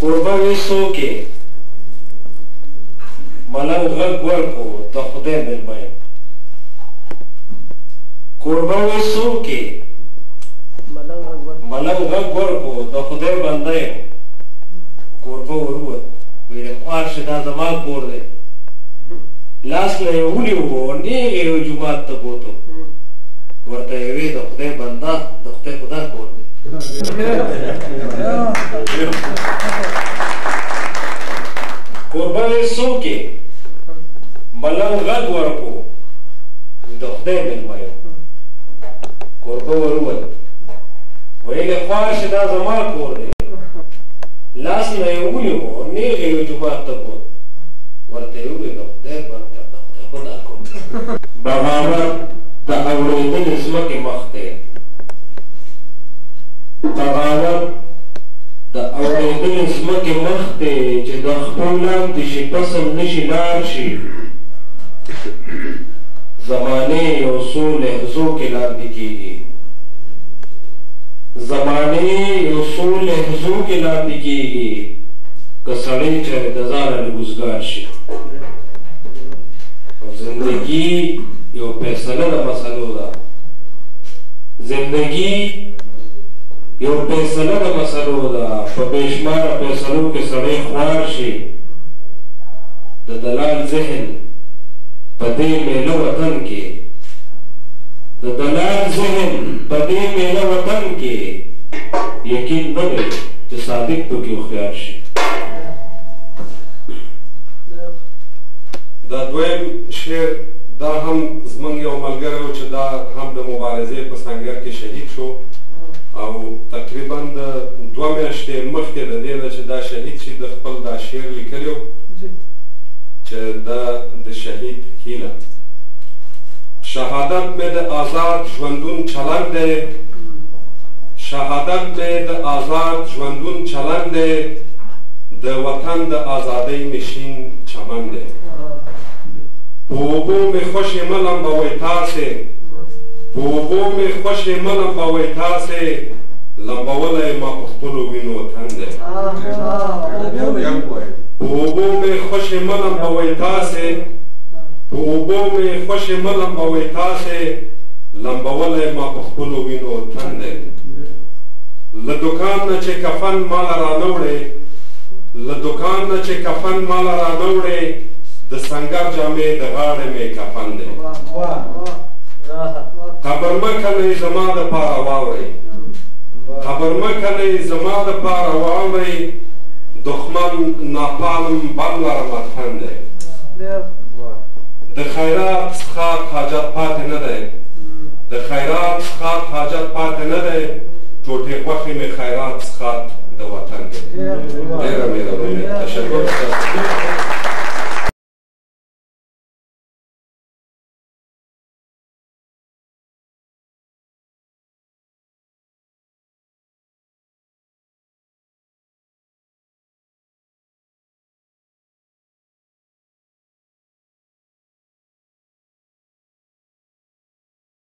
کوربه وې څوک یې ملنګ غږ ورکړو د خدای مېلمه یم کوربه وې څوک یې ملنګ غږ ورکړو د خدای بنده یم کوربه وروت ویل خوار شه دا زما کور دی لاس له یې ونیو نیغې یو جومات ته بوتو ورته یې وې د خدای بنده د خدای خدا کور دی کوربه وې څوک یې ملنګ غږ ورکړو د خدای مېلمه یم کوربه وروت ویل خوار شه دا زما کور دی لاس نه یې ونیو نیغې یو جومات ته بوت ورته یې وویل د خدای بنده د خدای خدا کور دی بغاوت د اورېدلې ځمکې مخ دی بغاوت د اورېدلې ځمکې مخ دی چې د خپل لاندې شي فصل نشي لار شي زمانې یو څو لحظو کې لاندې کېږي زمانې یو څو لحظو کې لاندې کېږي که سړی چېرې د ځانه لږوزګار شي زندګي یو فیصله د مسلو ده زندګي یو فیصله د مسلو ده په بېشماره فیصلو کې سړی خوار شي د دلال ذهن په دې میله وطن کې د دلال ذهن په دې میله وطن کې یقین نه دی چې صادق پکې هوښیار شي دا دویم شعر دا هم زموږ یو ملګری و چې دا هم د مبارزې په سنګر کې شهید شو او تقریبا د 2 میاشتې مخکې د دې نه چې دا شهید شي د خپل دا شعر لیکلی و چې دا د شهید هیله شهادت مې د آزاد ژوندون چلند دی شهادت مې د آزاد ژوندون چلند دی د وطن د آزادۍ نشین چمن دی په اوبو مې خوشې مه لمبوئ تاسې په اوبو مې خوشې مه لمبوئ تاسې لمبولی ما په خپلو وینو وطن دی په اوبو مې خوشې مه لمبوئ تاسې په اوبو مې خوشې مه لمبوئ تاسې لمبولی ما په خپلو وینو وطن دی له دوکان نه چې کفن ماله رانهوړې له دوکان نه چې کفن ماله رانهوړې د سنګر جامې د غاړې مې کفن دی خبر مه کوئ زما دپاره واورئ خبر مه کوئ زما دپاره واورئ دښمن ناپالم بم لره مدفن دی د خیرات څښاک حاجت پاتې نه دی د خیرات څښاک حاجت پاتې نه دی ټوټې غوښې مې خیرات څښاک د وطن دی ډېره مهرباني تشکر